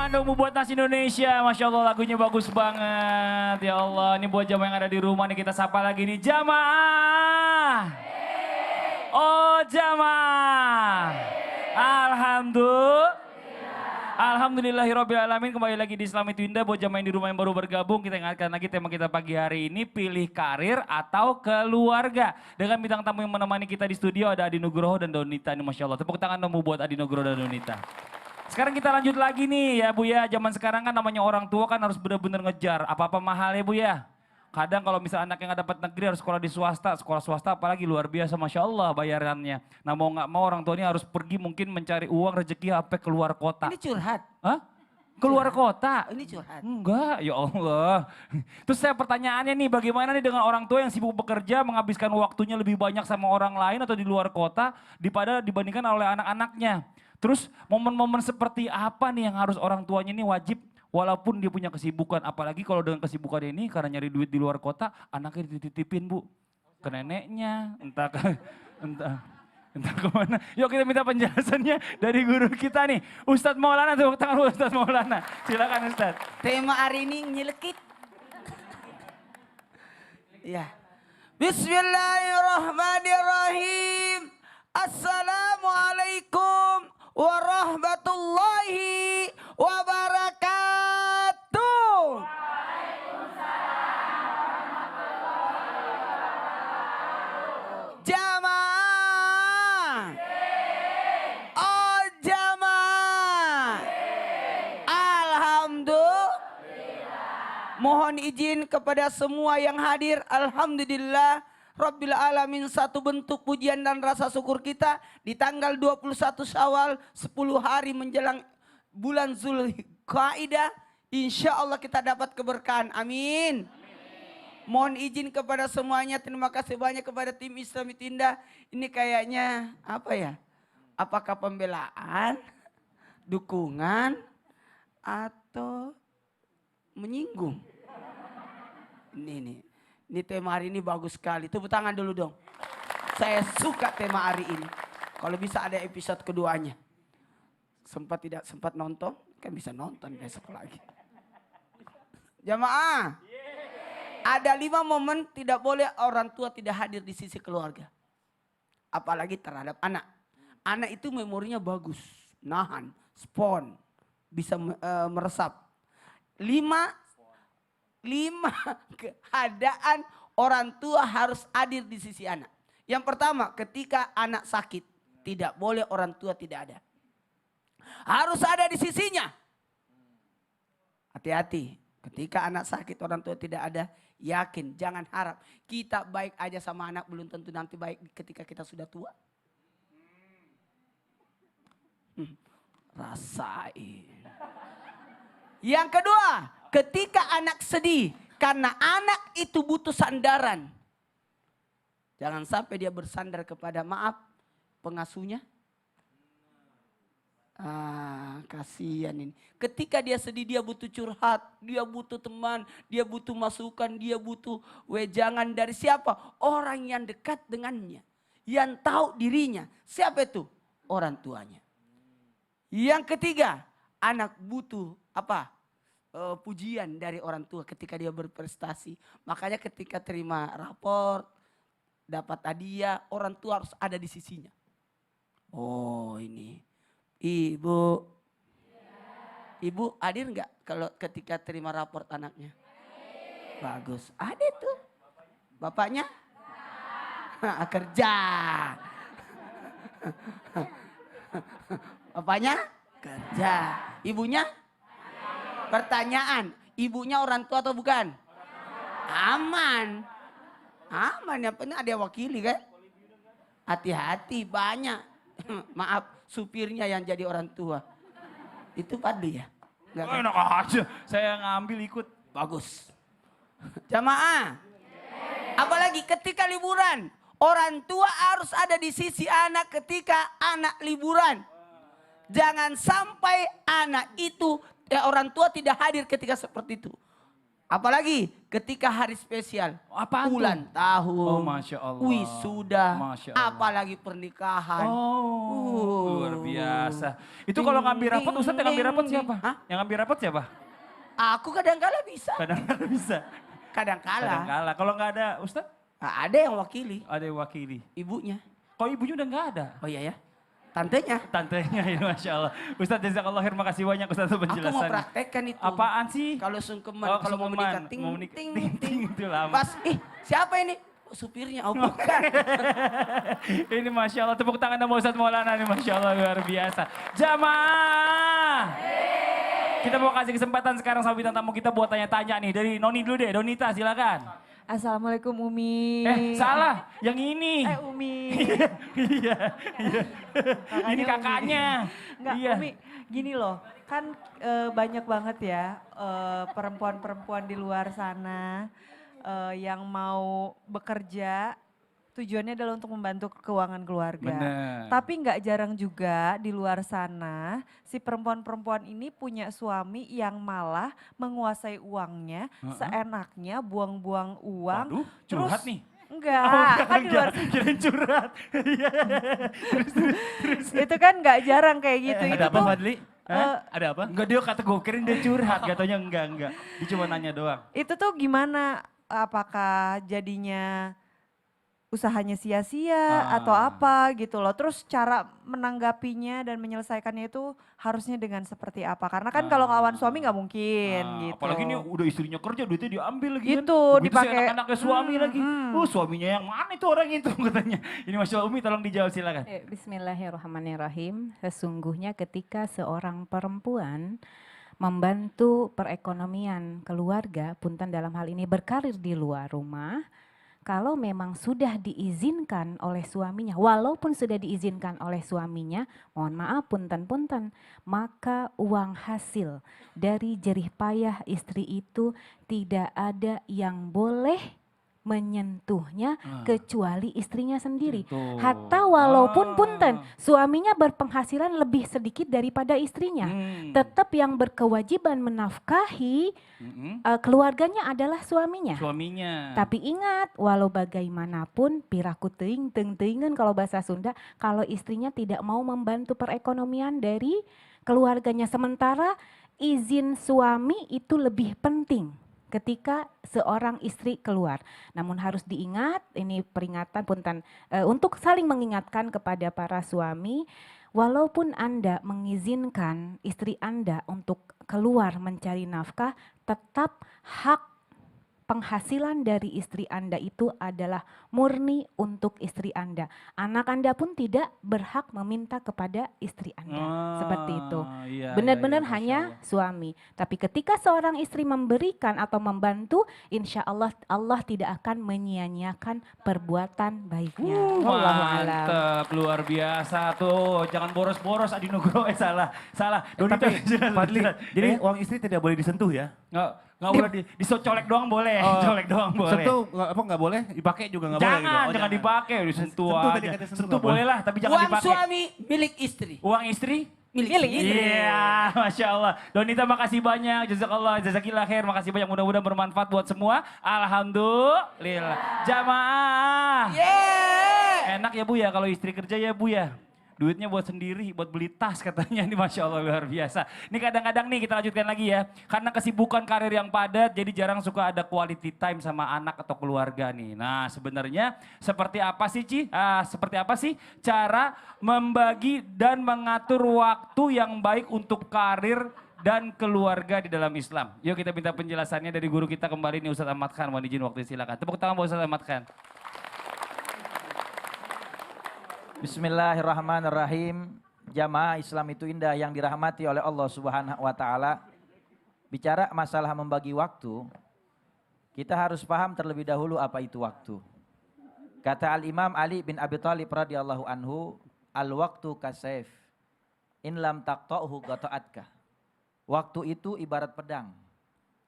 tangan dong buat Nasi Indonesia. Masya Allah lagunya bagus banget. Ya Allah, ini buat jamaah yang ada di rumah nih kita sapa lagi nih. Jamaah. Oh jamaah. Alhamdulillah. Alhamdulillahirrabbilalamin, kembali lagi di Islam Itu Indah. Buat jamaah yang di rumah yang baru bergabung, kita ingatkan lagi tema kita pagi hari ini, pilih karir atau keluarga. Dengan bintang tamu yang menemani kita di studio ada Adi Nugroho dan Donita. Ini Masya Allah, tepuk tangan dong buat Adi Nugroho dan Donita. Sekarang kita lanjut lagi nih ya Bu ya, zaman sekarang kan namanya orang tua kan harus benar-benar ngejar. Apa-apa mahal ya Bu ya. Kadang kalau misalnya anak yang nggak dapat negeri harus sekolah di swasta, sekolah swasta apalagi luar biasa Masya Allah bayarannya. Nah mau nggak mau orang tua ini harus pergi mungkin mencari uang rezeki sampai keluar kota. Ini curhat. Hah? Keluar kota? Ini curhat. Enggak, ya Allah. Terus saya pertanyaannya nih, bagaimana nih dengan orang tua yang sibuk bekerja, menghabiskan waktunya lebih banyak sama orang lain atau di luar kota dibandingkan oleh anak-anaknya. Terus momen-momen seperti apa nih yang harus orang tuanya ini wajib walaupun dia punya kesibukan. Apalagi kalau dengan kesibukan ini karena nyari duit di luar kota, anaknya dititipin Bu. Ke neneknya, entah kemana. Yuk kita minta penjelasannya dari guru kita nih. Ustadz Maulana, tepuk tangan Ustadz Maulana. Silakan Ustadz. Tema hari ini nyelekit. Ya. Bismillahirrahmanirrahim. Assalamualaikum warahmatullahi wabarakatuh. Jamaah. Oh jamaah. Alhamdulillah. Mohon izin kepada semua yang hadir. Alhamdulillah Rabbil Alamin, satu bentuk pujian dan rasa syukur kita di tanggal 21 Syawal 10 hari menjelang bulan Zulqa'dah. Insya Allah kita dapat keberkahan. Amin. Mohon izin kepada semuanya. Terima kasih banyak kepada tim Islam Itu Indah. Ini kayaknya apa ya? Apakah pembelaan, dukungan, atau menyinggung? Ini tema hari ini bagus sekali. Tepuk tangan dulu dong. Saya suka tema hari ini. Kalau bisa ada episode keduanya. Tidak sempat nonton, kan bisa nonton besok lagi. Jamaah. Ada 5 momen tidak boleh orang tua tidak hadir di sisi keluarga. Apalagi terhadap anak. Anak itu memorinya bagus. Nahan, spon, bisa meresap. 5 keadaan orang tua harus hadir di sisi anak. Yang pertama, ketika anak sakit, tidak boleh orang tua tidak ada. Harus ada di sisinya. Hati-hati, ketika anak sakit orang tua tidak ada, yakin, jangan harap. Kita baik aja sama anak belum tentu nanti baik ketika kita sudah tua. Rasain. Yang kedua, ketika anak sedih, karena anak itu butuh sandaran. Jangan sampai dia bersandar kepada pengasuhnya. Kasihan ini. Ketika dia sedih, dia butuh curhat, dia butuh teman, dia butuh masukan, dia butuh wejangan dari siapa? Orang yang dekat dengannya, yang tahu dirinya. Siapa itu? Orang tuanya. Yang ketiga, anak butuh apa? Pujian dari orang tua ketika dia berprestasi. Makanya ketika terima raport, dapat hadiah, orang tua harus ada di sisinya. Oh ini, ibu hadir nggak kalau ketika terima raport anaknya? Bagus, ada tuh. Bapaknya? Kerja. Bapaknya? Kerja. Ibunya? Pertanyaan, ibunya orang tua atau bukan? Aman. Aman, yang penting ada wakili kan? Hati-hati banyak. Maaf, supirnya yang jadi orang tua. Itu padu ya? Enak aja, saya ngambil ikut. Bagus. Jamaah. Apalagi ketika liburan. Orang tua harus ada di sisi anak ketika anak liburan. Jangan sampai anak itu orang tua tidak hadir ketika seperti itu. Apalagi ketika hari spesial. Apaan tuh? Ulang tahun. Oh, Masya Allah. Wisuda. Masya Allah. Apalagi pernikahan. Oh, luar biasa. Itu kalau ngambil rapot, Ustadz yang ngambil rapot siapa? Hah? Yang ngambil rapot siapa? Aku kadang-kala bisa. Kadang-kadang bisa. Kadang-kala. Kadang-kala. Kalau nggak ada Ustadz, Nah, ada yang wakili. ada yang wakili. Ibunya. Kok ibunya udah nggak ada? Oh iya ya. Tantenya. Tantenya ini Masya Allah. Ustadz jazakallah khair, makasih banyak Ustadz Aku mau penjelasannya. praktekkan itu. Apaan sih? Kalau sungkeman, Oh, kalau mau sungkeman. menikah. Ting, Mau menikah. ting, Ting, ting. ting, itu lama. Pas, siapa ini? Oh, supirnya, oh bukan. Ini Masya Allah, tepuk tangan sama Ustadz Maulana ini Masya Allah luar biasa. Jamaah. Kita mau kasih kesempatan sekarang sama bintang tamu kita buat tanya-tanya nih. Dari Noni dulu deh, Donita silakan. Assalamualaikum Umi. Salah, yang ini. Umi. Iya, iya. Ini kakaknya. Enggak, Iya. Umi, gini loh. Kan banyak banget ya perempuan-perempuan di luar sana yang mau bekerja tujuannya adalah untuk membantu keuangan keluarga. Bener. Tapi nggak jarang juga di luar sana si perempuan-perempuan ini punya suami yang malah menguasai uangnya, seenaknya buang-buang uang. Waduh, curhat terus, nih. Enggak, kan di luar sana. Kirain curhat. Iya. Terus. Itu kan nggak jarang kayak gitu. Ada Itu apa tuh, Fadli? Ada apa? Enggak, dia kata gue kirain dia curhat, katanya enggak. Dia cuma nanya doang. itu tuh gimana? Apakah jadinya usahanya sia-sia atau apa gitu loh. Terus cara menanggapinya dan menyelesaikannya itu harusnya dengan seperti apa? Karena kan kalau ngelawan suami nggak mungkin gitu. Apalagi ini udah istrinya kerja, duitnya diambil lagi Itu, kan. Begitu dipakai. anak-anaknya suami lagi. Suaminya yang mana itu orang itu katanya. Ini Masya Allah, Umi tolong dijawab silakan. Bismillahirrahmanirrahim. Sesungguhnya ketika seorang perempuan membantu perekonomian keluarga, punten dalam hal ini berkarir di luar rumah, kalau memang sudah diizinkan oleh suaminya, walaupun sudah diizinkan oleh suaminya, mohon maaf punten-punten, maka uang hasil dari jerih payah istri itu tidak ada yang boleh menyentuhnya kecuali istrinya sendiri. Betul. Hatta walaupun punten suaminya berpenghasilan lebih sedikit daripada istrinya, tetap yang berkewajiban menafkahi keluarganya adalah suaminya. Suaminya. Tapi ingat, walau bagaimanapun piraku teuing teung-teungeun kalau bahasa Sunda, kalau istrinya tidak mau membantu perekonomian dari keluarganya, sementara izin suami itu lebih penting ketika seorang istri keluar. Namun harus diingat, ini peringatan punten untuk saling mengingatkan kepada para suami, walaupun Anda mengizinkan istri Anda untuk keluar mencari nafkah, tetap hak penghasilan dari istri Anda itu adalah murni untuk istri Anda. Anak Anda pun tidak berhak meminta kepada istri Anda. Seperti itu. Benar-benar hanya suami. Tapi ketika seorang istri memberikan atau membantu, insya Allah Allah tidak akan menyia-nyiakan perbuatan baiknya. Wallahu a'lam. Mantap, luar biasa tuh. Jangan boros-boros Adi Nugroho, salah. Tapi Fadli, jadi uang istri tidak boleh disentuh ya? Nggak boleh colek doang boleh. Colek doang boleh. Sentuh nggak boleh, dipakai juga nggak boleh. Jangan, gitu. jangan dipakai, disentuh Sentuh tadi aja. katanya sentuh Sentuh nggak boleh lah, tapi jangan Uang dipakai. suami milik istri. Uang istri? Milik istri. Iya, Masya Allah. Donita makasih banyak, jazakallah, jazakillah khair. Makasih banyak, mudah-mudahan bermanfaat buat semua. Alhamdulillah. Jamaah. Enak ya Bu ya kalau istri kerja ya Bu ya. Duitnya buat sendiri, buat beli tas katanya. Ini Masya Allah luar biasa. Ini kadang-kadang nih kita lanjutkan lagi ya. Karena kesibukan karir yang padat, jadi jarang suka ada quality time sama anak atau keluarga nih. Nah sebenarnya seperti apa sih Ci? Seperti apa sih cara membagi dan mengatur waktu yang baik untuk karir dan keluarga di dalam Islam? Yuk kita minta penjelasannya dari guru kita kembali nih Ustadz Ahmad Khan. Mohon izin waktu silakan. Tepuk tangan buat Ustadz Ahmad Khan. Bismillahirrahmanirrahim. Jamaah Islam itu indah yang dirahmati oleh Allah Subhanahu wa taala. Bicara masalah membagi waktu, kita harus paham terlebih dahulu apa itu waktu. Kata Al-Imam Ali bin Abi Thalib radhiyallahu anhu, al-waqtu kasayf in lam taqta'hu qata'atka. Waktu itu ibarat pedang.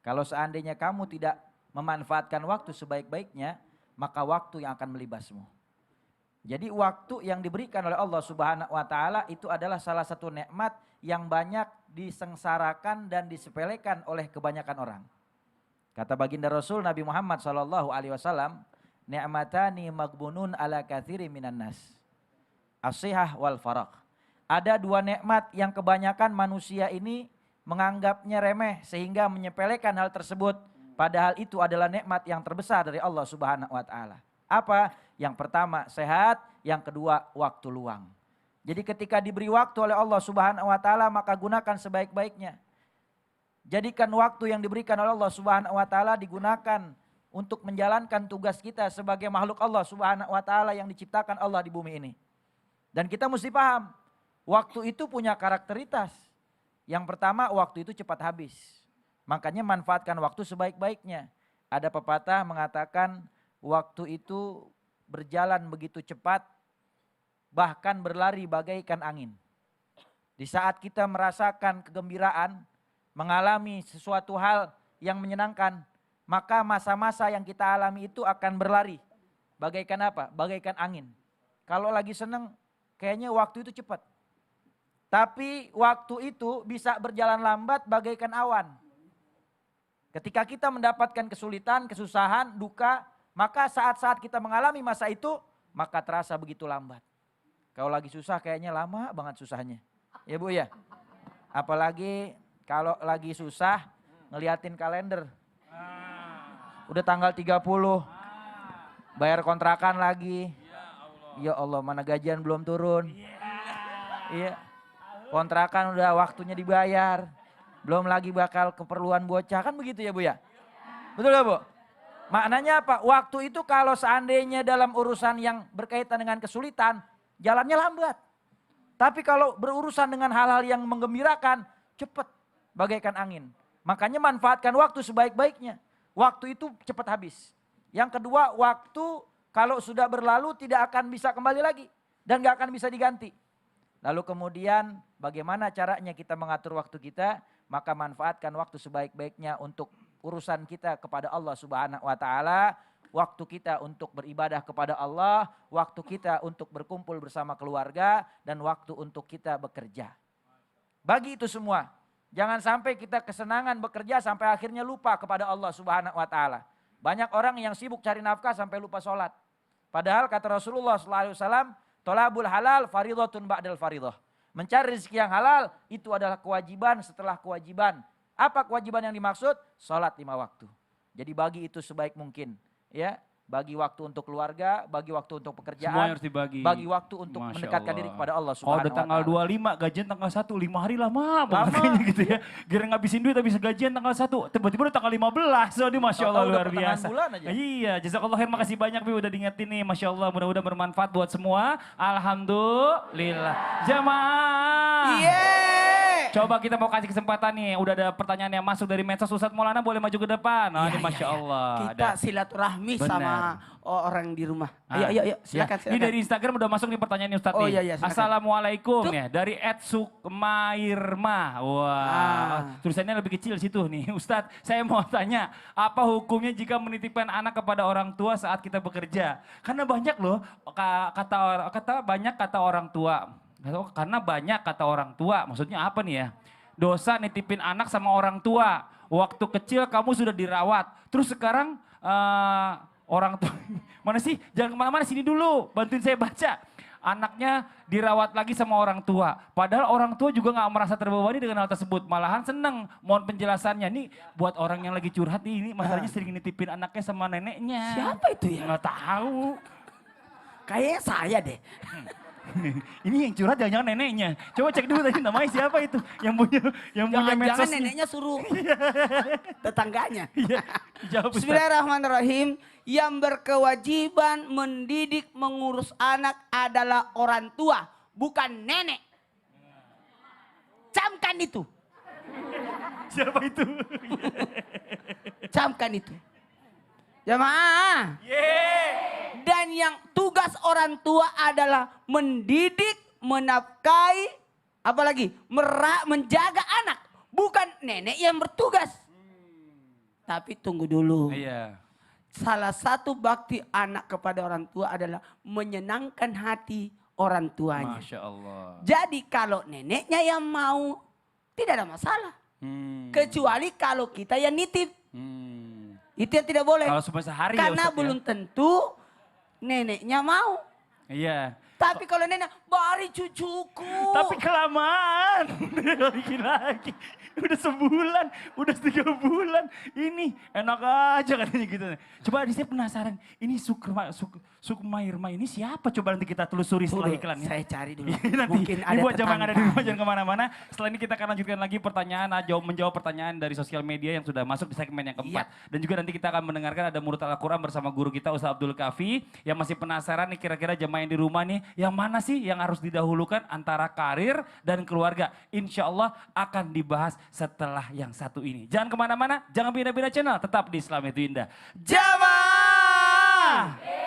Kalau seandainya kamu tidak memanfaatkan waktu sebaik-baiknya, maka waktu yang akan melibasmu. Jadi waktu yang diberikan oleh Allah Subhanahu wa taala itu adalah salah satu nikmat yang banyak disengsarakan dan disepelekan oleh kebanyakan orang. Kata baginda Rasul Nabi Muhammad SAW, ni'matani maghbunun ala katsiri minan nas. As-sihah wal faragh. Ada dua nikmat yang kebanyakan manusia ini menganggapnya remeh sehingga menyepelekan hal tersebut. Padahal itu adalah nikmat yang terbesar dari Allah Subhanahu wa taala. Apa? Yang pertama sehat, yang kedua waktu luang. Jadi ketika diberi waktu oleh Allah Subhanahu wa taala maka gunakan sebaik-baiknya. Jadikan waktu yang diberikan oleh Allah Subhanahu wa taala digunakan untuk menjalankan tugas kita sebagai makhluk Allah Subhanahu wa taala yang diciptakan Allah di bumi ini. Dan kita mesti paham, waktu itu punya karakteritas. Yang pertama, waktu itu cepat habis. Makanya manfaatkan waktu sebaik-baiknya. Ada pepatah mengatakan waktu itu berjalan begitu cepat, bahkan berlari bagaikan angin. Di saat kita merasakan kegembiraan, mengalami sesuatu hal yang menyenangkan, maka masa-masa yang kita alami itu akan berlari. Bagaikan apa? Bagaikan angin. Kalau lagi seneng, kayaknya waktu itu cepat. Tapi waktu itu bisa berjalan lambat bagaikan awan. Ketika kita mendapatkan kesulitan, kesusahan, duka, maka saat-saat kita mengalami masa itu, maka terasa begitu lambat. Kalau lagi susah kayaknya lama banget susahnya. Ya Bu ya? Apalagi kalau lagi susah ngeliatin kalender. Udah tanggal 30, bayar kontrakan lagi. Ya Allah, mana gajian belum turun. Iya. Kontrakan udah waktunya dibayar. Belum lagi bakal keperluan bocah, kan begitu ya Bu ya? Betul gak Bu? Maknanya apa? Waktu itu kalau seandainya dalam urusan yang berkaitan dengan kesulitan, jalannya lambat. Tapi kalau berurusan dengan hal-hal yang menggembirakan, cepat bagaikan angin. Makanya manfaatkan waktu sebaik-baiknya. Waktu itu cepat habis. Yang kedua, waktu kalau sudah berlalu tidak akan bisa kembali lagi. Dan gak akan bisa diganti. Lalu kemudian bagaimana caranya kita mengatur waktu kita? Maka manfaatkan waktu sebaik-baiknya untuk urusan kita kepada Allah Subhanahu wa taala, waktu kita untuk beribadah kepada Allah, waktu kita untuk berkumpul bersama keluarga, dan waktu untuk kita bekerja. Bagi itu semua, jangan sampai kita kesenangan bekerja sampai akhirnya lupa kepada Allah Subhanahu wa taala. Banyak orang yang sibuk cari nafkah sampai lupa sholat. Padahal kata Rasulullah SAW, tolabul halal faridhatun ba'dal faridah. Mencari rezeki yang halal itu adalah kewajiban setelah kewajiban. Apa kewajiban yang dimaksud? Sholat 5 waktu. Jadi bagi itu sebaik mungkin. Ya, bagi waktu untuk keluarga, bagi waktu untuk pekerjaan. Semua harus dibagi. Bagi waktu untuk Masya mendekatkan Allah. diri kepada Allah Kalau Subhanahu udah wa tanggal taala. 25, gajian tanggal 1, 5 hari lama banget kayaknya gitu ya. Kira ngabisin duit tapi gajian tanggal 1, tiba-tiba udah tanggal 15. So, ini Masya Allah Tahu-tahu udah luar pertengahan biasa. bulan aja. Iya, jazakallah khair, makasih banyak Bi udah diingetin nih. Masya Allah, mudah-mudahan bermanfaat buat semua. Alhamdulillah. Jamaah. Yeay. Coba kita mau kasih kesempatan nih, udah ada pertanyaan yang masuk dari medsos. Ustadz Maulana boleh maju ke depan. Nah, ini Iya, Masya iya, iya. Allah. Kita Ada. silaturahmi Benar. sama orang di rumah. Ah, Ayo, silakan, ya. Ini dari Instagram udah masuk nih pertanyaannya Ustadz Oh, nih. iya, iya, silakan. Assalamualaikum Tuh. ya, dari @sukmairma. Wah, tulisannya lebih kecil situ nih. Ustadz, saya mau tanya, apa hukumnya jika menitipkan anak kepada orang tua saat kita bekerja? Karena banyak loh kata orang tua. Karena banyak kata orang tua, maksudnya apa nih ya? Dosa nitipin anak sama orang tua. Waktu kecil kamu sudah dirawat. Terus sekarang orang tua, mana sih? Jangan kemana-mana, sini dulu. Bantuin saya baca. Anaknya dirawat lagi sama orang tua. Padahal orang tua juga gak merasa terbebani dengan hal tersebut. Malahan seneng. Mohon penjelasannya. Nih buat orang yang lagi curhat ini masalahnya sering nitipin anaknya sama neneknya. Siapa itu ya? Nggak tahu. Kayaknya saya deh. Ini yang curhat jangan-jangan neneknya. Coba cek dulu tadi namanya siapa itu yang punya Jangan-jangan medsos. neneknya suruh tetangganya. Iya, jawab Ustaz. Bismillahirrahmanirrahim. Yang berkewajiban mendidik mengurus anak adalah orang tua, bukan nenek. Camkan itu. Siapa itu? Camkan itu. Jamaah. Dan yang tugas orang tua adalah mendidik, menafkahi, apalagi menjaga anak. Bukan nenek yang bertugas. Tapi tunggu dulu. Iya. Salah satu bakti anak kepada orang tua adalah menyenangkan hati orang tuanya. Masya Allah. Jadi kalau neneknya yang mau, tidak ada masalah. Kecuali kalau kita yang nitip. Itu yang tidak boleh. Kalau cuma sehari ya Karena Ustaz ya. belum tentu neneknya mau. Iya. Tapi kalau nenek, bari cucuku. Tapi kelamaan. Lagi-lagi. Udah sebulan, udah 3 bulan. Ini enak aja katanya gitu. Coba di sini penasaran, ini Sukma Irma ini siapa? Coba nanti kita telusuri setelah Tunggu, iklannya. saya cari dulu. Nanti, Mungkin ini ada buat jamaah yang ada di rumah tetangga. jangan kemana-mana. Setelah ini kita akan lanjutkan lagi pertanyaan, menjawab pertanyaan dari sosial media yang sudah masuk di segmen yang keempat. Dan juga nanti kita akan mendengarkan ada Murid Al-Quran bersama guru kita Ustaz Abdul Kafi. Yang masih penasaran nih kira-kira jamaah yang di rumah nih, yang mana sih yang harus didahulukan antara karir dan keluarga. Insya Allah akan dibahas setelah yang satu ini. Jangan kemana-mana, jangan pindah-pindah channel, tetap di Islam itu Indah. Jamaah!